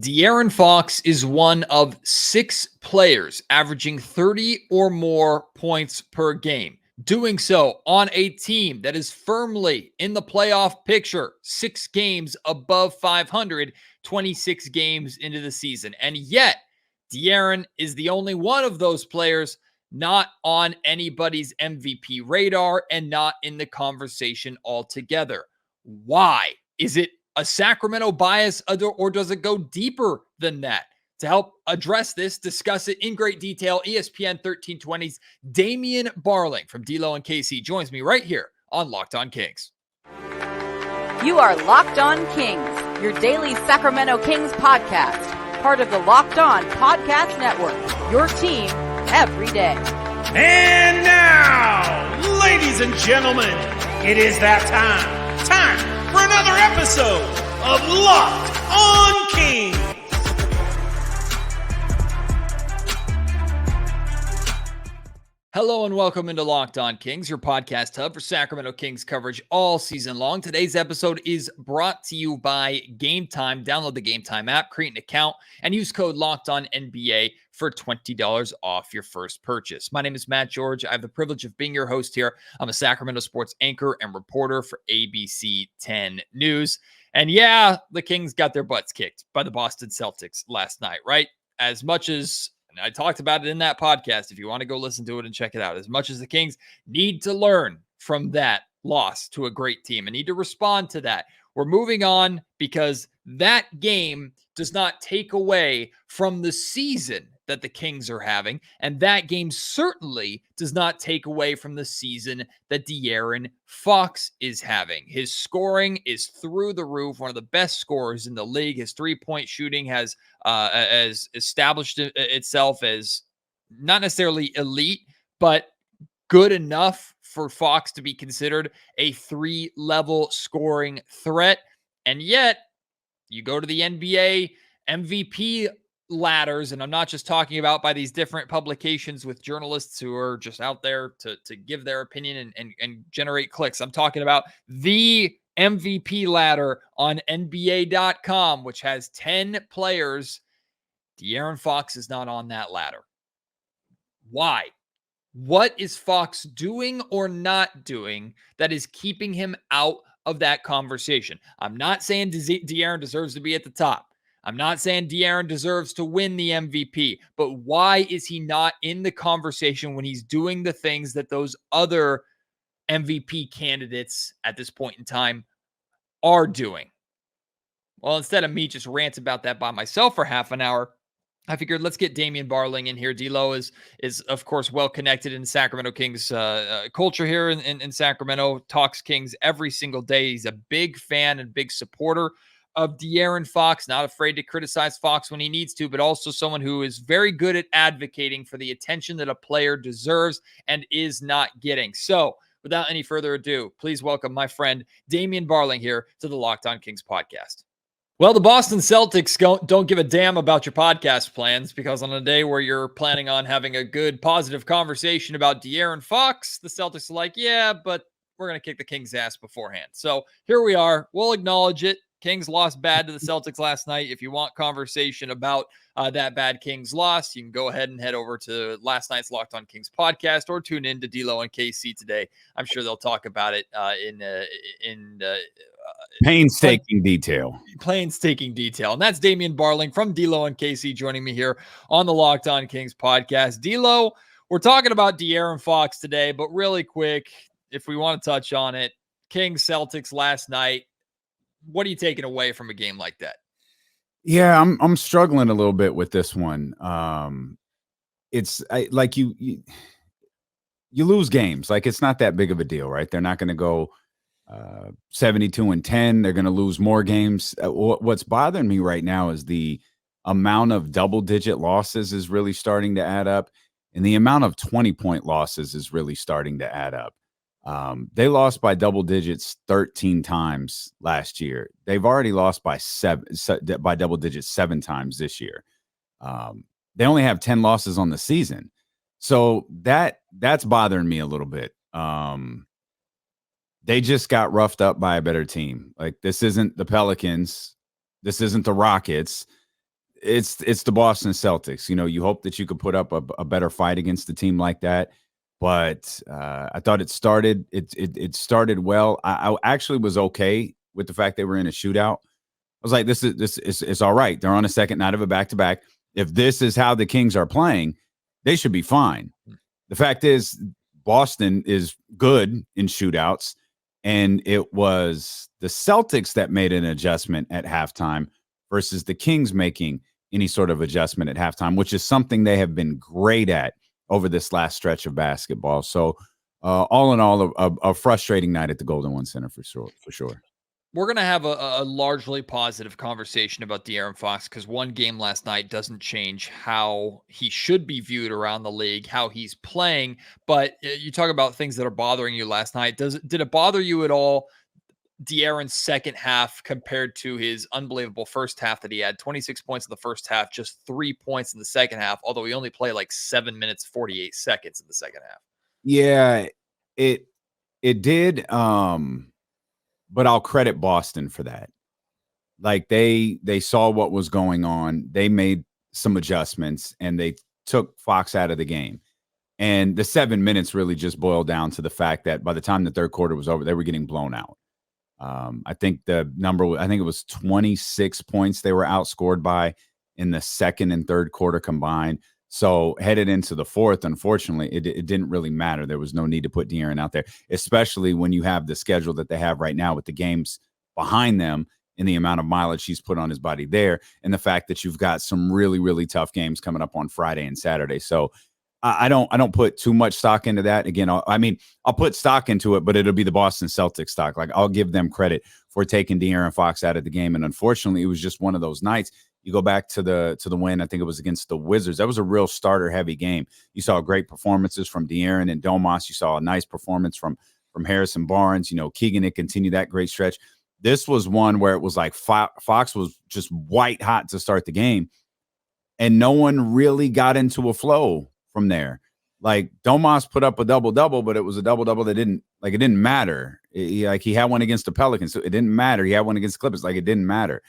DeAaron Fox is one of 6 players averaging 30 or more points per game. Doing so on a team that is firmly in the playoff picture, 6 games above 500, 26 games into the season. And yet, DeAaron is the only one of those players not on anybody's MVP radar and not in the conversation altogether. Why? Is it a Sacramento bias, or does it go deeper than that? To help address this, discuss it in great detail, ESPN 1320's Damien Barling from D-Lo and KC joins me right here on Locked On Kings. You are Locked On Kings, your daily Sacramento Kings podcast, part of the Locked On Podcast Network, your team every day. And now, ladies and gentlemen, it is that time for another episode of Locked On Kings. Hello and welcome into Locked On Kings, your podcast hub for Sacramento Kings coverage all season long. Today's episode is brought to you by Gametime. Download the Gametime app, create an account, and use code LOCKEDONNBA for $20 off your first purchase. My name is Matt George. I have the privilege of being your host here. I'm a Sacramento sports anchor and reporter for ABC 10 News. And yeah, the Kings got their butts kicked by the Boston Celtics last night, right? As much as and I talked about it in that podcast, if you want to go listen to it and check it out, as much as the Kings need to learn from that loss to a great team and need to respond to that, we're moving on because that game does not take away from the season that the Kings are having, and that game certainly does not take away from the season that DeAaron Fox is having. His scoring is through the roof, one of the best scorers in the league. His three-point shooting has established itself as not necessarily elite, but good enough for Fox to be considered a 3-level scoring threat. And yet, you go to the NBA MVP ladders, and I'm not just talking about by these different publications with journalists who are just out there to give their opinion and generate clicks. I'm talking about the MVP ladder on NBA.com, which has 10 players. DeAaron Fox is not on that ladder. Why? What is Fox doing or not doing that is keeping him out of that conversation? I'm not saying DeAaron deserves to be at the top. I'm not saying DeAaron deserves to win the MVP, but why is he not in the conversation when he's doing the things that those other MVP candidates at this point in time are doing? Well, instead of me just rant about that by myself for half an hour, I figured let's get Damien Barling in here. D-Lo is of course well connected in Sacramento Kings culture here in Sacramento. Talks Kings every single day. He's a big fan and big supporter of DeAaron Fox, not afraid to criticize Fox when he needs to, but also someone who is very good at advocating for the attention that a player deserves and is not getting. So without any further ado, please welcome my friend Damien Barling here to the Locked On Kings podcast. Well, the Boston Celtics don't give a damn about your podcast plans, because on a day where you're planning on having a good, positive conversation about DeAaron Fox, the Celtics are like, yeah, but we're going to kick the Kings' ass beforehand. So here we are. We'll acknowledge it. Kings lost bad to the Celtics last night. If you want conversation about that bad Kings loss, you can go ahead and head over to last night's Locked On Kings podcast or tune in to D-Lo and KC today. I'm sure they'll talk about it in painstaking detail. Painstaking detail. And that's Damien Barling from D-Lo and KC joining me here on the Locked On Kings podcast. D-Lo, we're talking about DeAaron Fox today, but really quick, if we want to touch on it, Kings Celtics last night. What are you taking away from a game like that? Yeah, I'm struggling a little bit with this one. It's like you lose games. Like, it's not that big of a deal, right? They're not going to go 72-10. They're going to lose more games. What's bothering me right now is the amount of double-digit losses is really starting to add up, and the amount of 20-point losses is really starting to add up. They lost by double digits 13 times last year. They've already lost by double digits 7 times this year. They only have 10 losses on the season. So that's bothering me a little bit. They just got roughed up by a better team. Like, this isn't the Pelicans. This isn't the Rockets. it's the Boston Celtics. You know, you hope that you could put up a better fight against a team like that. But I thought it started well. I actually was okay with the fact they were in a shootout. I was like, this is all right. They're on a second night of a back-to-back. If this is how the Kings are playing, they should be fine. The fact is, Boston is good in shootouts, and it was the Celtics that made an adjustment at halftime versus the Kings making any sort of adjustment at halftime, which is something they have been great at over this last stretch of basketball. So all in all, a frustrating night at the Golden One Center for sure. We're going to have a largely positive conversation about DeAaron Fox because one game last night doesn't change how he should be viewed around the league, how he's playing. But you talk about things that are bothering you last night. Did it bother you at all, DeAaron's second half compared to his unbelievable first half that he had? 26 points in the first half, just 3 points in the second half, although he only played like 7 minutes, 48 seconds in the second half. Yeah, it did. But I'll credit Boston for that. Like they saw what was going on. They made some adjustments and they took Fox out of the game. And the 7 minutes really just boiled down to the fact that by the time the third quarter was over, they were getting blown out. I think it was 26 points they were outscored by in the second and third quarter combined. So headed into the fourth, unfortunately, it didn't really matter. There was no need to put DeAaron out there, especially when you have the schedule that they have right now with the games behind them and the amount of mileage he's put on his body there, and the fact that you've got some really, really tough games coming up on Friday and Saturday. So I don't put too much stock into that. Again, I'll put stock into it, but it'll be the Boston Celtics stock. Like, I'll give them credit for taking DeAaron Fox out of the game. And unfortunately, it was just one of those nights. You go back to the win, I think it was against the Wizards. That was a real starter-heavy game. You saw great performances from DeAaron and Domas. You saw a nice performance from Harrison Barnes. You know, Keegan, it continued that great stretch. This was one where it was like Fox was just white hot to start the game, and no one really got into a flow from there. Like, Domas put up a double-double, but it was a double-double that didn't matter. He had one against the Pelicans, so it didn't matter. He had one against the Clippers, like, it didn't matter.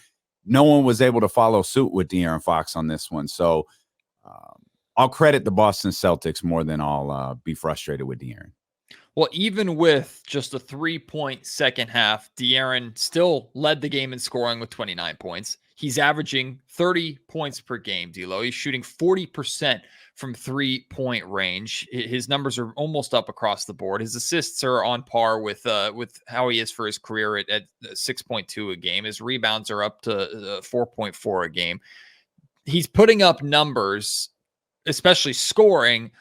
No one was able to follow suit with DeAaron Fox on this one. So I'll credit the Boston Celtics more than I'll be frustrated with DeAaron. Well, even with just a 3-point second half, DeAaron still led the game in scoring with 29 points. He's averaging 30 points per game, D-Lo. He's shooting 40% from 3-point range. His numbers are almost up across the board. His assists are on par with how he is for his career at 6.2 a game. His rebounds are up to 4.4 a game. He's putting up numbers, especially scoring,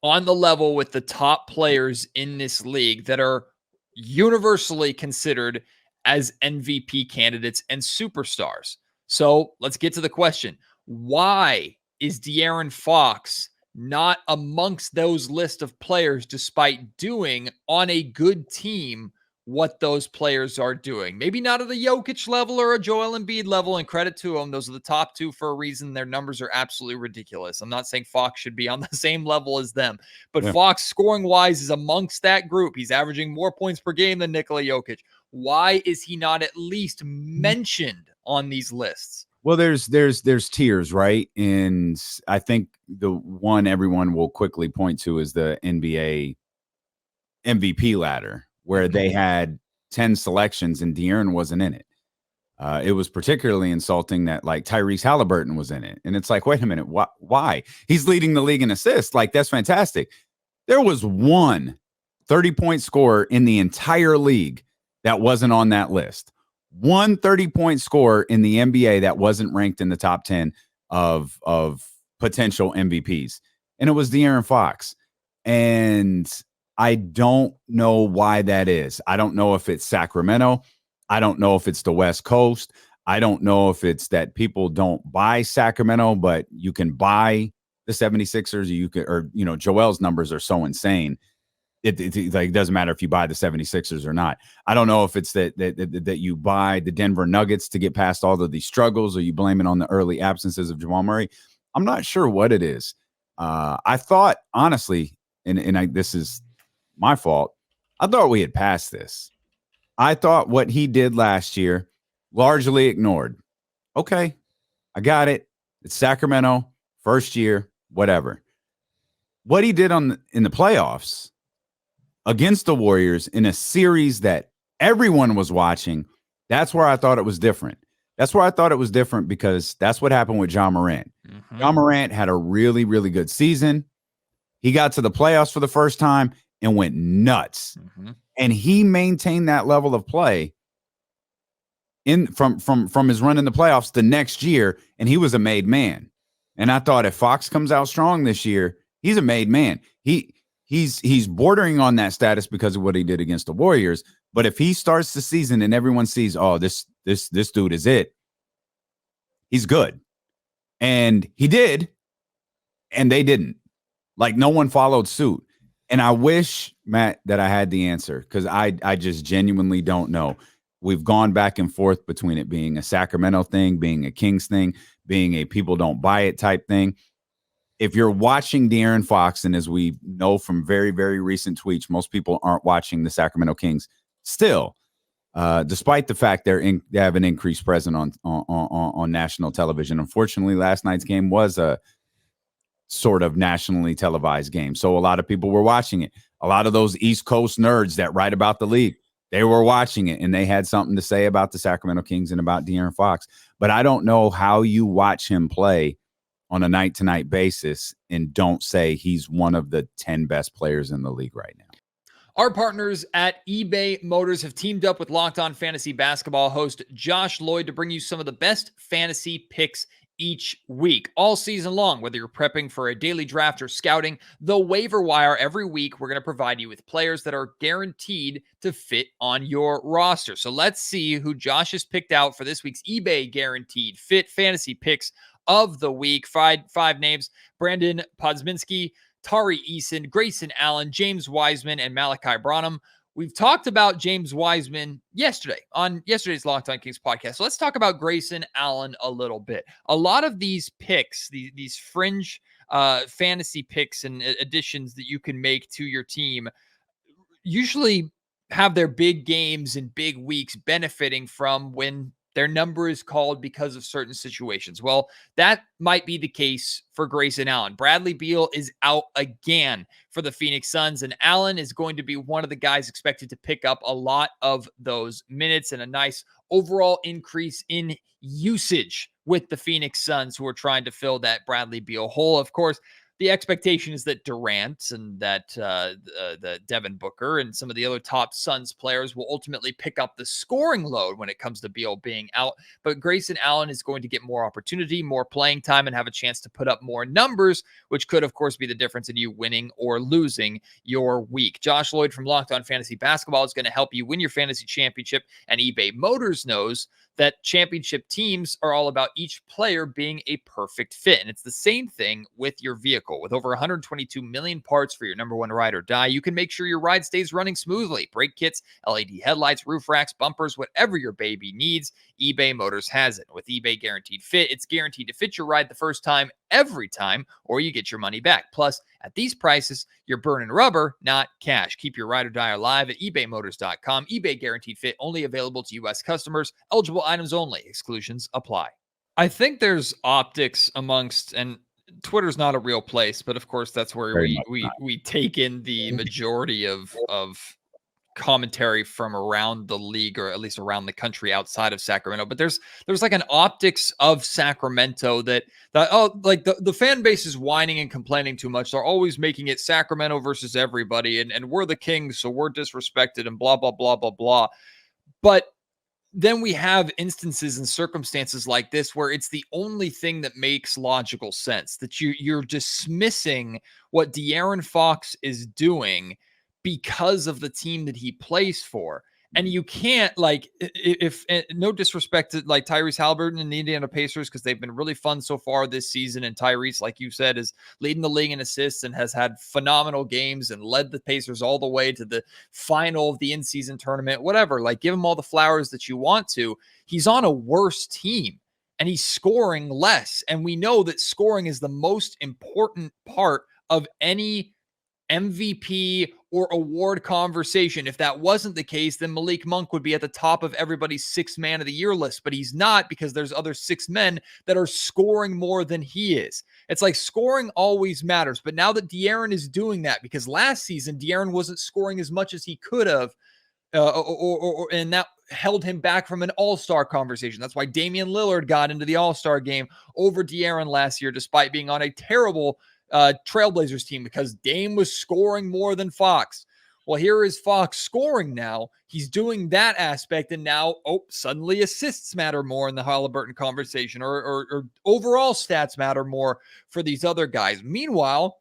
on the level with the top players in this league that are universally considered as MVP candidates and superstars. So let's get to the question. Why is DeAaron Fox not amongst those list of players despite doing on a good team what those players are doing? Maybe not at a Jokic level or a Joel Embiid level, and credit to them. Those are the top two for a reason. Their numbers are absolutely ridiculous. I'm not saying Fox should be on the same level as them, but yeah. Fox, scoring-wise, is amongst that group. He's averaging more points per game than Nikola Jokic. Why is he not at least mentioned on these lists? Well, there's tiers, right? And I think the one everyone will quickly point to is the NBA MVP ladder, where they had 10 selections and DeAaron wasn't in it. It was particularly insulting that, like, Tyrese Halliburton was in it. And it's like, wait a minute, why? He's leading the league in assists. Like, that's fantastic. There was one 30-point scorer in the entire league that wasn't on that list. One 30-point scorer in the NBA that wasn't ranked in the top 10 of potential MVPs. And it was DeAaron Fox. And I don't know why that is. I don't know if it's Sacramento. I don't know if it's the West Coast. I don't know if it's that people don't buy Sacramento, but you can buy the 76ers. Joel's numbers are so insane. It doesn't matter if you buy the 76ers or not. I don't know if it's that you buy the Denver Nuggets to get past all of these struggles, or you blame it on the early absences of Jamal Murray. I'm not sure what it is. I thought, honestly, and this is my fault, I thought we had passed this. I thought what he did last year, largely ignored. Okay, I got it. It's Sacramento, first year, whatever. What he did in the playoffs against the Warriors in a series that everyone was watching, that's where I thought it was different. That's where I thought it was different because that's what happened with Ja Morant. Ja Morant had a really, really good season. He got to the playoffs for the first time and went nuts. And he maintained that level of play from his run in the playoffs the next year, and he was a made man. And I thought if Fox comes out strong this year, he's a made man. He's bordering on that status because of what he did against the Warriors. But if he starts the season and everyone sees, oh, this dude is it, he's good. And he did, and they didn't. Like, no one followed suit. And I wish, Matt, that I had the answer because I just genuinely don't know. We've gone back and forth between it being a Sacramento thing, being a Kings thing, being a people don't buy it type thing. If you're watching DeAaron Fox, and as we know from very, very recent tweets, most people aren't watching the Sacramento Kings still, despite the fact they have an increased presence on national television. Unfortunately, last night's game was a sort of nationally televised game, so a lot of people were watching it. A lot of those East Coast nerds that write about the league, they were watching it, and they had something to say about the Sacramento Kings and about DeAaron Fox. But I don't know how you watch him play on a night-to-night basis and don't say he's one of the 10 best players in the league right now. Our partners at eBay Motors have teamed up with Locked On Fantasy Basketball host Josh Lloyd to bring you some of the best fantasy picks each week, all season long. Whether you're prepping for a daily draft or scouting the waiver wire, every week we're going to provide you with players that are guaranteed to fit on your roster. So let's see who Josh has picked out for this week's eBay Guaranteed Fit Fantasy Picks of the week. Five names: Brandon Podziemski, Tari Eason, Grayson Allen, James Wiseman, and Malachi Branham. We've talked about James Wiseman yesterday on yesterday's Locked On Kings podcast. So let's talk about Grayson Allen a little bit. A lot of these picks, these fringe fantasy picks and additions that you can make to your team usually have their big games and big weeks benefiting from when their number is called because of certain situations. Well, that might be the case for Grayson Allen. Bradley Beal is out again for the Phoenix Suns, and Allen is going to be one of the guys expected to pick up a lot of those minutes and a nice overall increase in usage with the Phoenix Suns, who are trying to fill that Bradley Beal hole. Of course, the expectation is that Durant and that the Devin Booker and some of the other top Suns players will ultimately pick up the scoring load when it comes to Beal being out. But Grayson Allen is going to get more opportunity, more playing time, and have a chance to put up more numbers, which could, of course, be the difference in you winning or losing your week. Josh Lloyd from Locked On Fantasy Basketball is going to help you win your fantasy championship, and eBay Motors knows that championship teams are all about each player being a perfect fit. And it's the same thing with your vehicle. With over 122 million parts for your number one ride or die, you can make sure your ride stays running smoothly. Brake kits, LED headlights, roof racks, bumpers, whatever your baby needs, eBay Motors has it. With eBay Guaranteed Fit, it's guaranteed to fit your ride the first time, every time, or you get your money back. Plus, at these prices, you're burning rubber, not cash. Keep your ride or die alive at ebaymotors.com. eBay Guaranteed Fit, only available to U.S. customers. Eligible items only. Exclusions apply. I think there's optics amongst, and Twitter's not a real place, but of course that's where we take in the majority of commentary from around the league, or at least around the country outside of Sacramento. But there's like an optics of Sacramento that like the fan base is whining and complaining too much. They're always making it Sacramento versus everybody, and we're the Kings, so we're disrespected and blah blah blah blah blah. But then we have instances and circumstances like this where it's the only thing that makes logical sense, that you're dismissing what DeAaron Fox is doing because of the team that he plays for. And you can't, like, if no disrespect to like Tyrese Halliburton and the Indiana Pacers, because they've been really fun so far this season. And Tyrese, like you said, is leading the league in assists and has had phenomenal games and led the Pacers all the way to the final of the in-season tournament, whatever. Like, give him all the flowers that you want to. He's on a worse team and he's scoring less. And we know that scoring is the most important part of any MVP or award conversation. If that wasn't the case, then Malik Monk would be at the top of everybody's 6th man of the year list, but he's not, because there's other 6 men that are scoring more than he is. It's like scoring always matters, but now that DeAaron is doing that, because last season DeAaron wasn't scoring as much as he could have, and that held him back from an all-star conversation. That's why Damian Lillard got into the all-star game over DeAaron last year, despite being on a terrible Trailblazers team, because Dame was scoring more than Fox. Well, here is Fox scoring now. He's doing that aspect, and now, suddenly assists matter more in the Halliburton conversation, or overall stats matter more for these other guys. Meanwhile,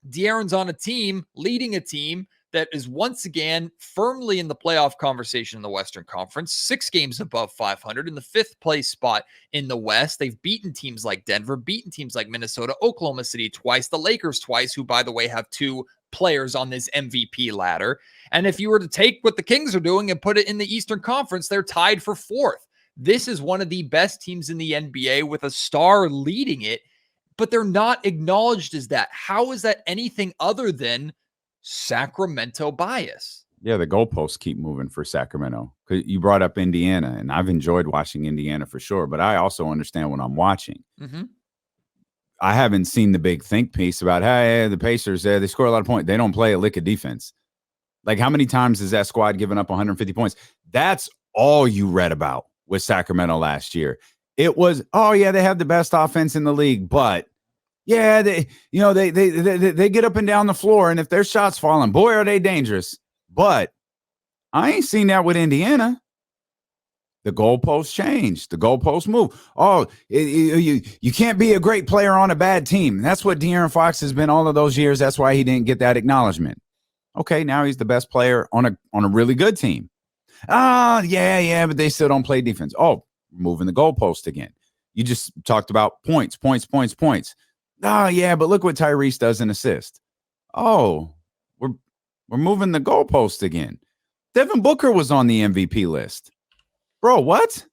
DeAaron's on a team, leading a team that is once again firmly in the playoff conversation in the Western Conference, 6 games above 500 in the 5th place spot in the West. They've beaten teams like Denver, beaten teams like Minnesota, Oklahoma City twice, the Lakers twice, who, by the way, have 2 players on this MVP ladder. And if you were to take what the Kings are doing and put it in the Eastern Conference, they're tied for 4th. This is one of the best teams in the NBA with a star leading it, but they're not acknowledged as that. How is that anything other than Sacramento bias? Yeah, the goalposts keep moving for Sacramento. You brought up Indiana, and I've enjoyed watching Indiana for sure, but I also understand what I'm watching. Mm-hmm. I haven't seen the big think piece about, hey, the Pacers, they score a lot of points. They don't play a lick of defense. Like, how many times has that squad given up 150 points? That's all you read about with Sacramento last year. It was, oh, yeah, they have the best offense in the league, but yeah, they get up and down the floor, and if their shots falling, boy, are they dangerous. But I ain't seen that with Indiana. The goalposts change. The goalposts move. Oh, you can't be a great player on a bad team. That's what DeAaron Fox has been all of those years. That's why he didn't get that acknowledgement. Okay, now he's the best player on a really good team. Yeah, but they still don't play defense. Oh, moving the goalpost again. You just talked about points. Oh, yeah, but look what Tyrese does in assist. Oh, we're moving the goalpost again. Devin Booker was on the MVP list. Bro, what?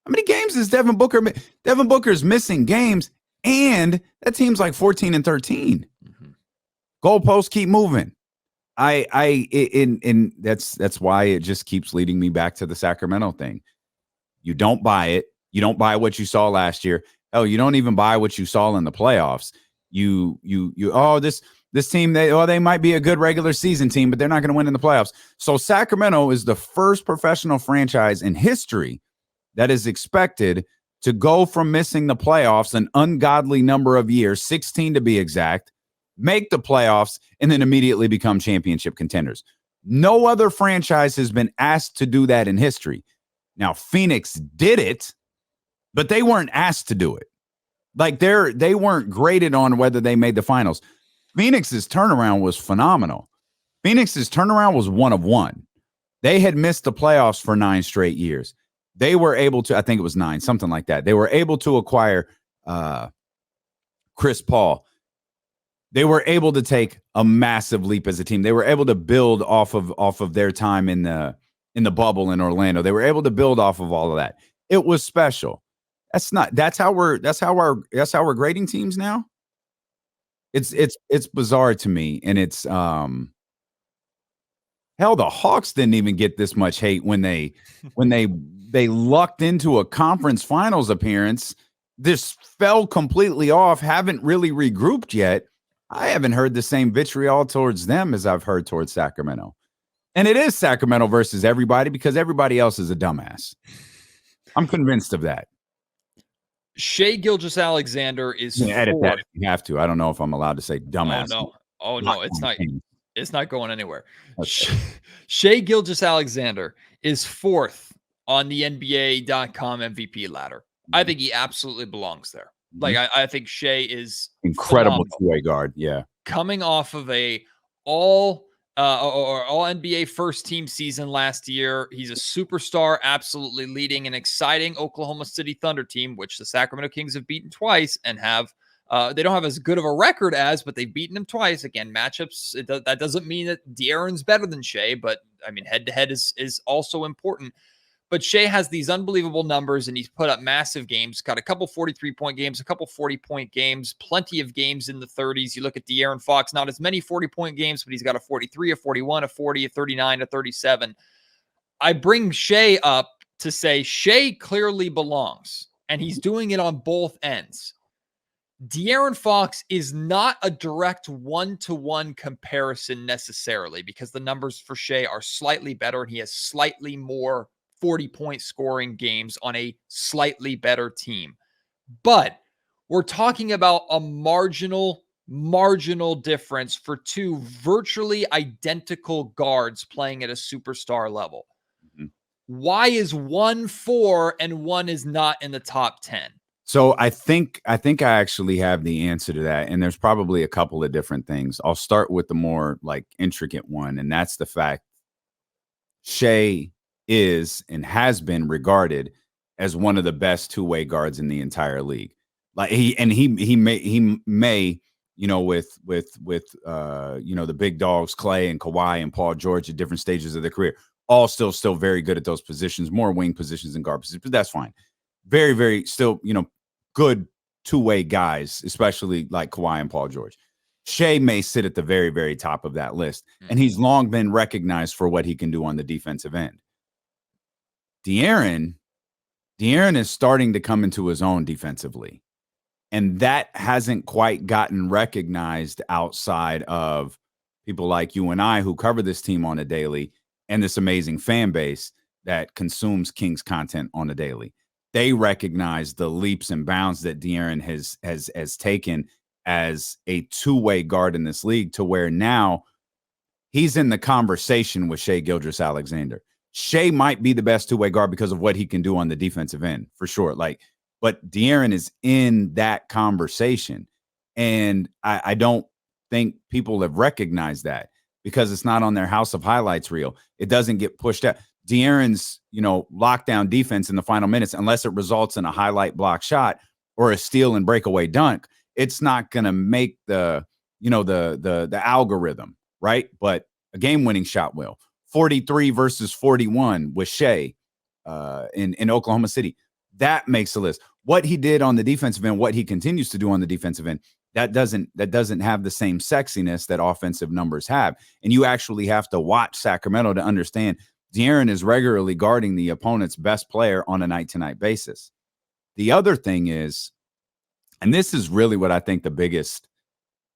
How many games is Devin Booker? Devin Booker's missing games, and that team's like 14-13. Mm-hmm. Goalposts keep moving. And that's why it just keeps leading me back to the Sacramento thing. You don't buy it. You don't buy what you saw last year. Oh, you don't even buy what you saw in the playoffs. This team, they might be a good regular season team, but they're not going to win in the playoffs. So Sacramento is the first professional franchise in history that is expected to go from missing the playoffs an ungodly number of years, 16 to be exact, make the playoffs, and then immediately become championship contenders. No other franchise has been asked to do that in history. Now, Phoenix did it, but they weren't asked to do it. Like, they weren't graded on whether they made the finals. Phoenix's turnaround was phenomenal. Phoenix's turnaround was 1 of 1. They had missed the playoffs for 9 straight years. They were able to, I think it was 9, something like that. They were able to acquire Chris Paul. They were able to take a massive leap as a team. They were able to build off of their time in the bubble in Orlando. They were able to build off of all of that. It was special. That's how we're grading teams now. It's bizarre to me, and it's hell, the Hawks didn't even get this much hate when they lucked into a conference finals appearance. This fell completely off, haven't really regrouped yet. I haven't heard the same vitriol towards them as I've heard towards Sacramento. And it is Sacramento versus everybody, because everybody else is a dumbass. I'm convinced of that. Shai Gilgeous-Alexander is edit that if you have to. I don't know if I'm allowed to say dumbass. Oh no, it's not. It's not going anywhere. Okay. Shai Gilgeous-Alexander is 4th on the NBA.com MVP ladder. I think he absolutely belongs there. Like, I think Shai is incredible two-way guard. Yeah, coming off of a all NBA first team season last year. He's a superstar, absolutely leading an exciting Oklahoma City Thunder team, which the Sacramento Kings have beaten twice and have. They don't have as good of a record but they've beaten them twice. Again, matchups, that doesn't mean that DeAaron's better than Shai, but I mean, head to head is also important. But Shea has these unbelievable numbers, and he's put up massive games. Got a couple 43-point games, a couple 40-point games, plenty of games in the 30s. You look at DeAaron Fox, not as many 40-point games, but he's got a 43, a 41, a 40, a 39, a 37. I bring Shea up to say Shea clearly belongs, and he's doing it on both ends. DeAaron Fox is not a direct one-to-one comparison necessarily, because the numbers for Shea are slightly better, and he has slightly more 40-point scoring games on a slightly better team. But we're talking about a marginal difference for two virtually identical guards playing at a superstar level. Mm-hmm. Why is one 4 and one is not in the top 10? So I think I actually have the answer to that. And there's probably a couple of different things. I'll start with the more like intricate one. And that's the fact Shea is and has been regarded as one of the best two-way guards in the entire league. Like he may, you know, with you know, the big dogs, Clay and Kawhi and Paul George at different stages of their career, all still very good at those positions, more wing positions than guard positions, but that's fine. Very, very still, you know, good two-way guys, especially like Kawhi and Paul George. Shea may sit at the very, very top of that list, and he's long been recognized for what he can do on the defensive end. DeAaron is starting to come into his own defensively, and that hasn't quite gotten recognized outside of people like you and I who cover this team on a daily and this amazing fan base that consumes Kings content on a daily. They recognize the leaps and bounds that DeAaron has taken as a two-way guard in this league, to where now he's in the conversation with Shai Gilgeous-Alexander. Shea might be the best two-way guard because of what he can do on the defensive end, for sure. But DeAaron is in that conversation. And I don't think people have recognized that because it's not on their House of Highlights reel. It doesn't get pushed out. DeAaron's, you know, lockdown defense in the final minutes, unless it results in a highlight block shot or a steal and breakaway dunk, it's not going to make the, you know, the algorithm, right? But a game-winning shot will. 43 versus 41 with Shea in Oklahoma City. That makes the list. What he did on the defensive end, what he continues to do on the defensive end, that doesn't have the same sexiness that offensive numbers have. And you actually have to watch Sacramento to understand DeAaron is regularly guarding the opponent's best player on a night-to-night basis. The other thing is, and this is really what I think the biggest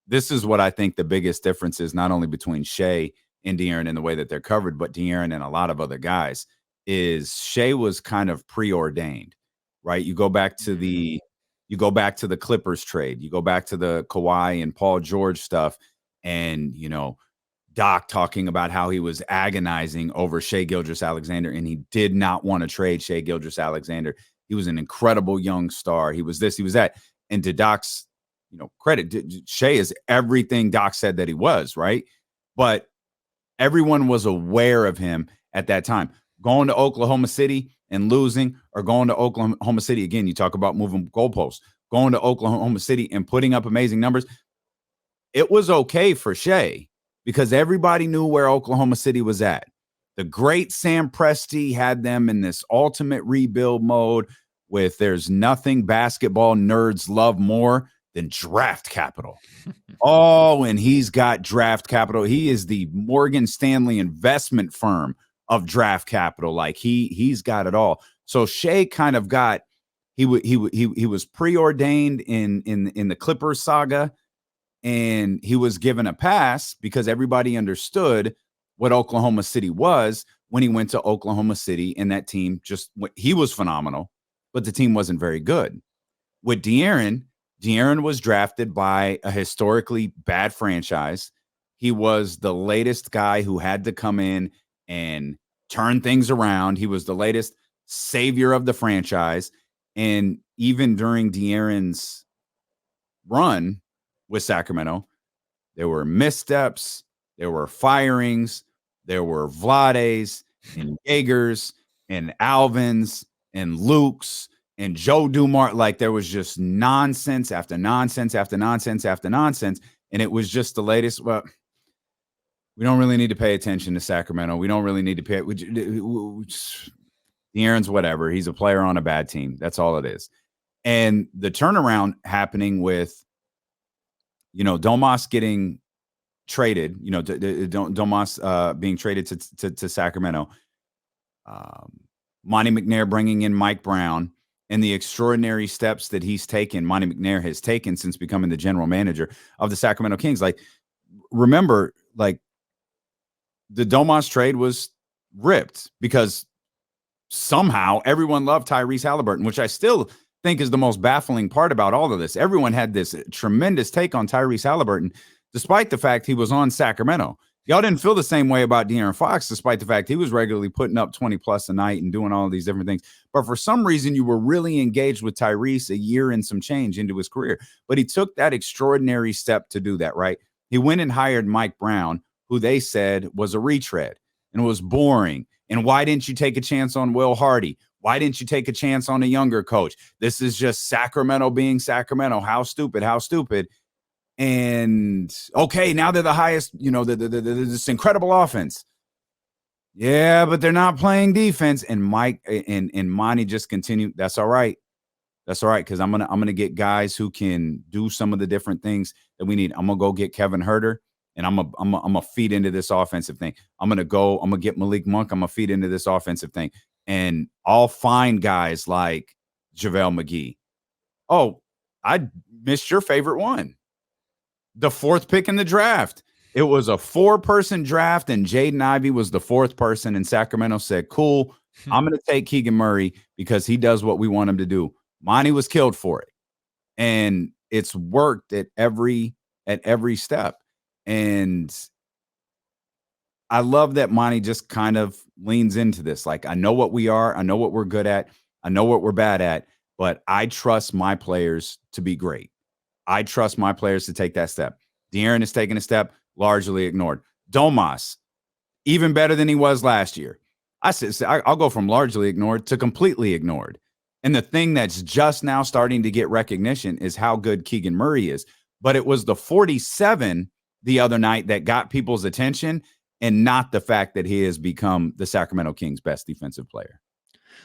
difference is, not only between Shea and DeAaron in the way that they're covered, but DeAaron and a lot of other guys, is Shea was kind of preordained, right? You go back to the Clippers trade, you go back to the Kawhi and Paul George stuff, and, you know, Doc talking about how he was agonizing over Shai Gilgeous-Alexander, and he did not want to trade Shai Gilgeous-Alexander. He was an incredible young star. He was this, he was that. And to Doc's, you know, credit, Shai is everything Doc said that he was, right? But everyone was aware of him at that time. Going to Oklahoma City and losing, or going to Oklahoma City, again, you talk about moving goalposts, going to Oklahoma City and putting up amazing numbers. It was okay for Shai, because everybody knew where Oklahoma City was at. The great Sam Presti had them in this ultimate rebuild mode with there's nothing basketball nerds love more than draft capital. Oh, and he's got draft capital. He is the Morgan Stanley investment firm of draft capital. Like he's got it all. So Shea kind of got, he was preordained in the Clippers saga. And he was given a pass because everybody understood what Oklahoma City was when he went to Oklahoma City, and that team he was phenomenal, but the team wasn't very good. With DeAaron was drafted by a historically bad franchise. He was the latest guy who had to come in and turn things around. He was the latest savior of the franchise. And even during DeAaron's run with Sacramento, there were missteps, there were firings, there were Vlades and Jaegers and Alvins and Lukes and Joe Dumars. Like, there was just nonsense after nonsense after nonsense after nonsense. And it was just the latest. Well, we don't really need to pay attention to Sacramento. We don't really need to pay. DeAaron's whatever. He's a player on a bad team. That's all it is. And the turnaround happening with, Domas getting traded, Domas being traded to Sacramento, Monty McNair bringing in Mike Brown, and the extraordinary steps that Monty McNair has taken since becoming the general manager of the Sacramento Kings. Like, remember, like, the Domas trade was ripped because somehow everyone loved Tyrese Halliburton, which I still think is the most baffling part about all of this. Everyone had this tremendous take on Tyrese Halliburton, despite the fact he was on Sacramento. Y'all didn't feel the same way about DeAaron Fox, despite the fact he was regularly putting up 20 plus a night and doing all of these different things. But for some reason, you were really engaged with Tyrese a year and some change into his career. But he took that extraordinary step to do that, right? He went and hired Mike Brown, who they said was a retread and was boring. And why didn't you take a chance on Will Hardy? Why didn't you take a chance on a younger coach? This is just Sacramento being Sacramento. How stupid, how stupid. And okay, now they're the highest, this incredible offense. Yeah, but they're not playing defense. And Mike and Monty just continued. That's all right. That's all right, because I'm gonna get guys who can do some of the different things that we need. I'm gonna go get Kevin Huerter, and I'm gonna feed into this offensive thing. I'm gonna get Malik Monk. I'm gonna feed into this offensive thing, and I'll find guys like JaVale McGee. Oh, I missed your favorite one. The 4th pick in the draft. It was a 4-person draft, and Jaden Ivey was the 4th person, and Sacramento said, cool, I'm going to take Keegan Murray because he does what we want him to do. Monty was killed for it, and it's worked at every step. And I love that Monty just kind of leans into this. Like, I know what we are. I know what we're good at. I know what we're bad at, but I trust my players to be great. I trust my players to take that step. DeAaron is taking a step, largely ignored. Domas, even better than he was last year. I'll go from largely ignored to completely ignored. And the thing that's just now starting to get recognition is how good Keegan Murray is. But it was the 47 the other night that got people's attention, and not the fact that he has become the Sacramento Kings' best defensive player.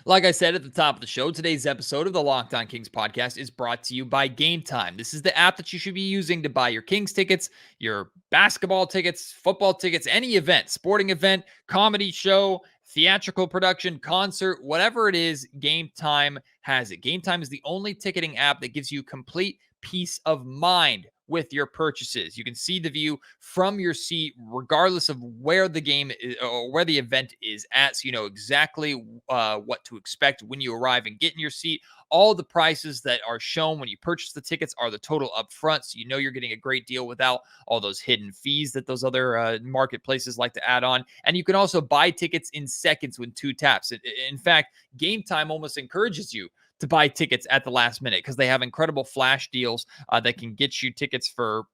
Like I said at the top of the show, today's episode of the Locked On Kings podcast is brought to you by Gametime. This is the app that you should be using to buy your Kings tickets, your basketball tickets, football tickets, any event, sporting event, comedy show, theatrical production, concert, whatever it is, Gametime has it. Gametime is the only ticketing app that gives you complete peace of mind with your purchases. You can see the view from your seat, regardless of where the game is or where the event is at. So you know exactly what to expect when you arrive and get in your seat. All the prices that are shown when you purchase the tickets are the total up front. So you know you're getting a great deal without all those hidden fees that those other marketplaces like to add on. And you can also buy tickets in seconds with 2 taps. In fact, Gametime almost encourages you to buy tickets at the last minute because they have incredible flash deals that can get you tickets for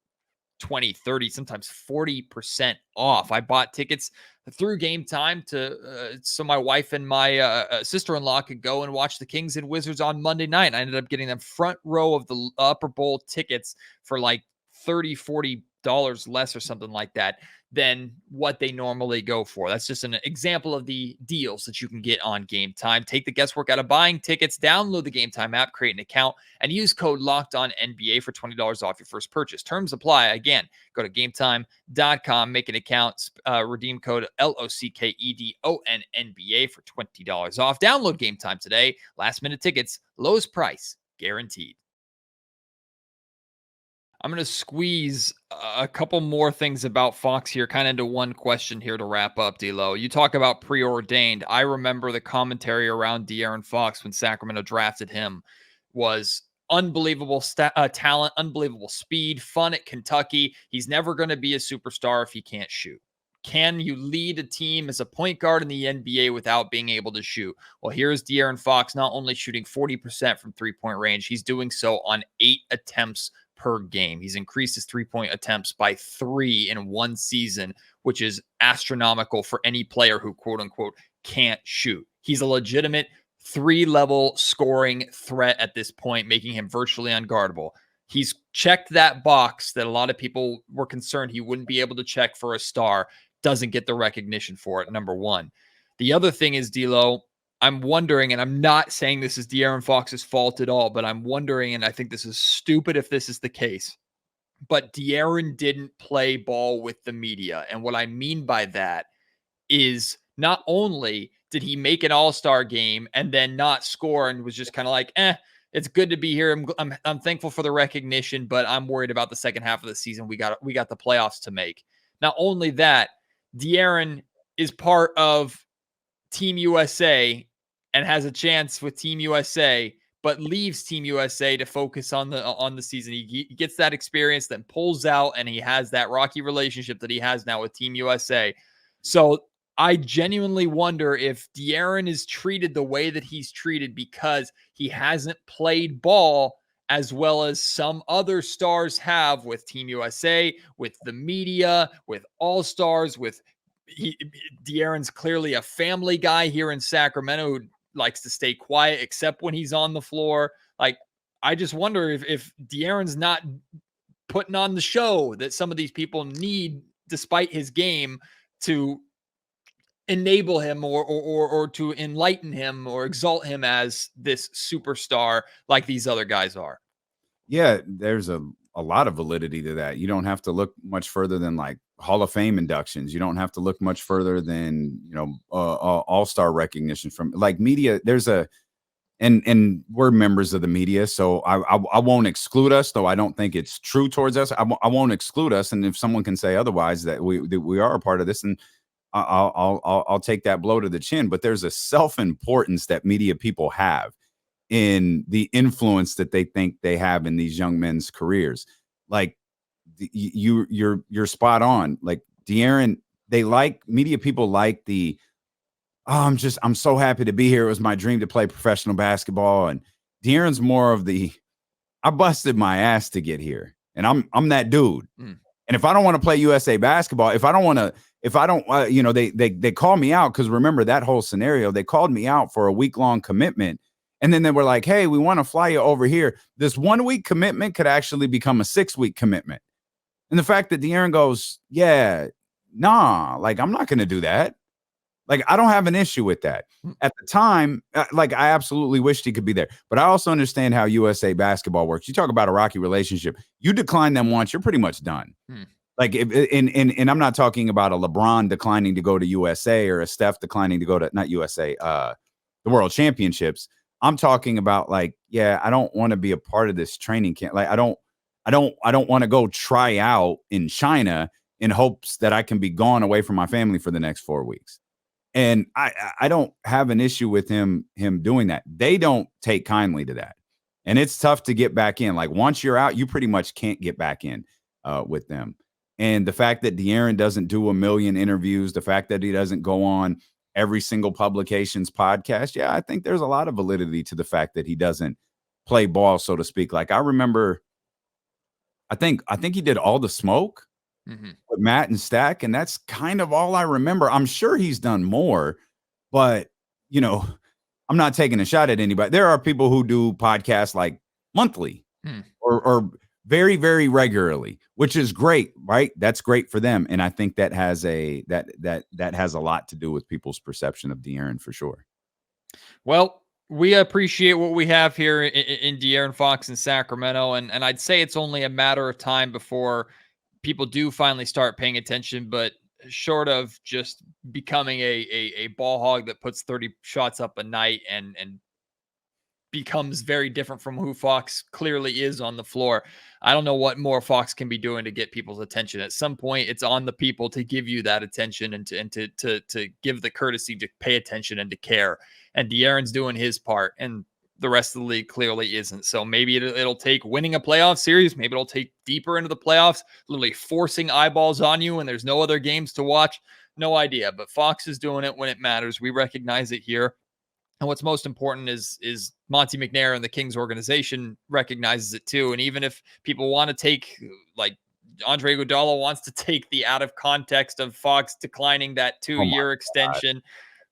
20, 30, sometimes 40% off. I bought tickets through Gametime so my wife and my sister-in-law could go and watch the Kings and Wizards on Monday night. I ended up getting them front row of the upper bowl tickets for like $30, $40 less or something like that than what they normally go for. That's just an example of the deals that you can get on Gametime. Take the guesswork out of buying tickets, download the Gametime app, create an account, and use code LOCKEDONNBA for $20 off your first purchase. Terms apply. Again, go to gametime.com, make an account, redeem code LOCKEDONNBA for $20 off. Download Gametime today. Last minute tickets, lowest price guaranteed. I'm going to squeeze a couple more things about Fox here, kind of into one question here to wrap up, D-Lo. You talk about preordained. I remember the commentary around DeAaron Fox when Sacramento drafted him was unbelievable talent, unbelievable speed, fun at Kentucky. He's never going to be a superstar if he can't shoot. Can you lead a team as a point guard in the NBA without being able to shoot? Well, here's DeAaron Fox not only shooting 40% from three-point range, he's doing so on 8 attempts per game. He's increased his 3-point attempts by 3 in one season, which is astronomical for any player who, quote unquote, can't shoot. He's a legitimate 3-level scoring threat at this point, making him virtually unguardable. He's checked that box that a lot of people were concerned he wouldn't be able to check for a star. Doesn't get the recognition for it, number one. The other thing is, D-Lo, I'm wondering, and I'm not saying this is DeAaron Fox's fault at all, but I'm wondering, and I think this is stupid if this is the case, but DeAaron didn't play ball with the media. And what I mean by that is not only did he make an all-star game and then not score and was just kind of like, it's good to be here. I'm thankful for the recognition, but I'm worried about the second half of the season. We got the playoffs to make. Not only that, DeAaron is part of Team USA and has a chance with Team USA, but leaves Team USA to focus on the season. He gets that experience, then pulls out, and he has that rocky relationship that he has now with Team USA. So I genuinely wonder if DeAaron is treated the way that he's treated because he hasn't played ball as well as some other stars have with Team USA, with the media, with All-Stars, with DeAaron's clearly a family guy here in Sacramento who likes to stay quiet except when he's on the floor. Like, I just wonder if DeAaron's not putting on the show that some of these people need despite his game to enable him or to enlighten him or exalt him as this superstar like these other guys are. Yeah, there's a lot of validity to that. You don't have to look much further than like Hall of Fame inductions. You don't have to look much further than, all-star recognition from like media. There's and we're members of the media, so I won't exclude us, though I don't think it's true towards us. I won't exclude us, and if someone can say otherwise that we are a part of this, and I'll take that blow to the chin. But there's a self-importance that media people have in the influence that they think they have in these young men's careers. Like you're spot on. Like DeAaron, media people like the, I'm so happy to be here. It was my dream to play professional basketball. And DeAaron's more of the, I busted my ass to get here, and I'm that dude. And if I don't want to play USA basketball, they call me out, because remember that whole scenario, they called me out for a week-long commitment. And then they were like, hey, we want to fly you over here. This 1 week commitment could actually become a 6 week commitment. And the fact that DeAaron goes, yeah, nah, like, I'm not going to do that. Like, I don't have an issue with that. At the time, like, I absolutely wished he could be there. But I also understand how USA basketball works. You talk about a rocky relationship. You decline them once, you're pretty much done. Like, and I'm not talking about a LeBron declining to go to USA or a Steph declining to go to, not USA, the World Championships. I'm talking about, like, yeah, I don't want to be a part of this training camp. Like, I don't want to go try out in China in hopes that I can be gone away from my family for the next 4 weeks. And I don't have an issue with him doing that. They don't take kindly to that. And it's tough to get back in. Like, once you're out, you pretty much can't get back in with them. And the fact that DeAaron doesn't do a million interviews, the fact that he doesn't go on every single publication's podcast, yeah, I think there's a lot of validity to the fact that he doesn't play ball, so to speak. Like, I remember, I think he did All the Smoke with Matt and Stack, and that's kind of all I remember. I'm sure he's done more, but, I'm not taking a shot at anybody. There are people who do podcasts like monthly or very, very regularly, which is great, right? That's great for them. And I think that has that has a lot to do with people's perception of DeAaron, for sure. Well, we appreciate what we have here in DeAaron Fox in Sacramento. And I'd say it's only a matter of time before people do finally start paying attention, but short of just becoming a ball hog that puts 30 shots up a night and becomes very different from who Fox clearly is on the floor. I don't know what more Fox can be doing to get people's attention. At some point, it's on the people to give you that attention and to give the courtesy to pay attention and to care. And DeAaron's doing his part, and the rest of the league clearly isn't. So maybe it'll take winning a playoff series. Maybe it'll take deeper into the playoffs, literally forcing eyeballs on you and there's no other games to watch. No idea. But Fox is doing it when it matters. We recognize it here. And what's most important is Monty McNair and the Kings organization recognizes it too. And even if people want to take, like Andre Iguodala wants to take the out of context of Fox declining that 2-year extension,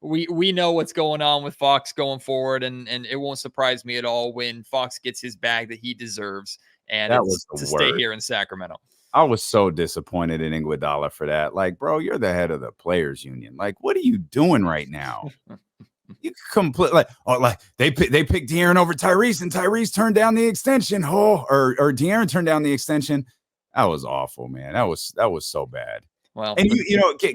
we know what's going on with Fox going forward, and it won't surprise me at all when Fox gets his bag that he deserves, and it's to stay here in Sacramento. I was so disappointed in Iguodala for that. Like, bro, you're the head of the players union. Like, what are you doing right now? You completely like they picked DeAaron over Tyrese, and Tyrese turned down the extension. Or DeAaron turned down the extension. That was awful, man. That was so bad. Well, and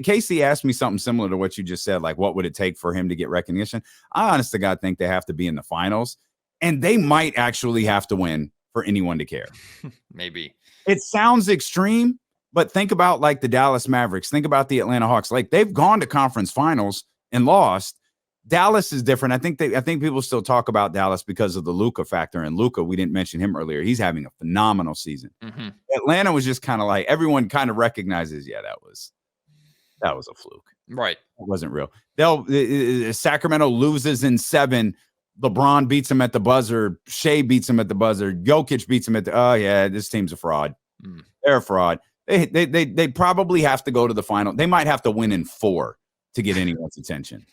Casey asked me something similar to what you just said. Like, what would it take for him to get recognition? I honest to God think they have to be in the finals, and they might actually have to win for anyone to care. Maybe. It sounds extreme, but think about like the Dallas Mavericks. Think about the Atlanta Hawks. Like, they've gone to conference finals and lost. Dallas is different. I think people still talk about Dallas because of the Luka factor. And Luka, we didn't mention him earlier. He's having a phenomenal season. Mm-hmm. Atlanta was just kind of like, everyone kind of recognizes, yeah, that was a fluke. Right. It wasn't real. Sacramento loses in 7. LeBron beats them at the buzzer. Shea beats them at the buzzer. Jokic beats them this team's a fraud. They're a fraud. They probably have to go to the final. They might have to win in 4 to get anyone's attention.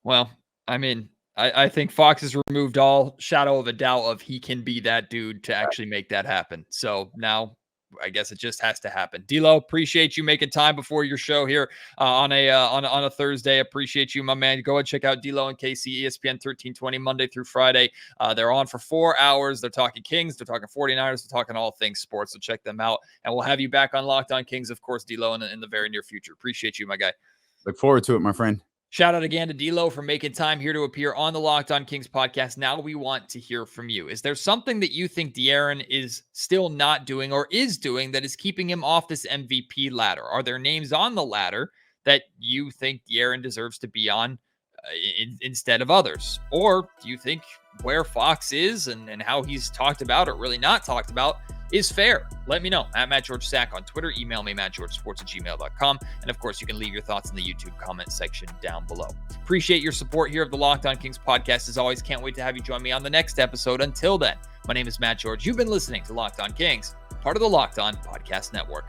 Well, I mean, I think Fox has removed all shadow of a doubt of he can be that dude to actually make that happen. So now I guess it just has to happen. D'Lo, appreciate you making time before your show here on a Thursday. Appreciate you, my man. Go and check out D'Lo and KC, ESPN 1320 Monday through Friday. They're on for 4 hours. They're talking Kings. They're talking 49ers. They're talking all things sports. So check them out. And we'll have you back on Locked On Kings, of course, D'Lo, in the very near future. Appreciate you, my guy. Look forward to it, my friend. Shout out again to D'Lo for making time here to appear on the Locked On Kings podcast. Now we want to hear from you. Is there something that you think DeAaron is still not doing or is doing that is keeping him off this MVP ladder? Are there names on the ladder that you think DeAaron deserves to be on instead of others? Or do you think where Fox is and how he's talked about or really not talked about is fair? Let me know at Matt George Sack on Twitter. Email me, mattgeorgesports@gmail.com. And of course, you can leave your thoughts in the YouTube comment section down below. Appreciate your support here of the Locked On Kings podcast. As always, can't wait to have you join me on the next episode. Until then, my name is Matt George. You've been listening to Locked On Kings, part of the Locked On Podcast Network.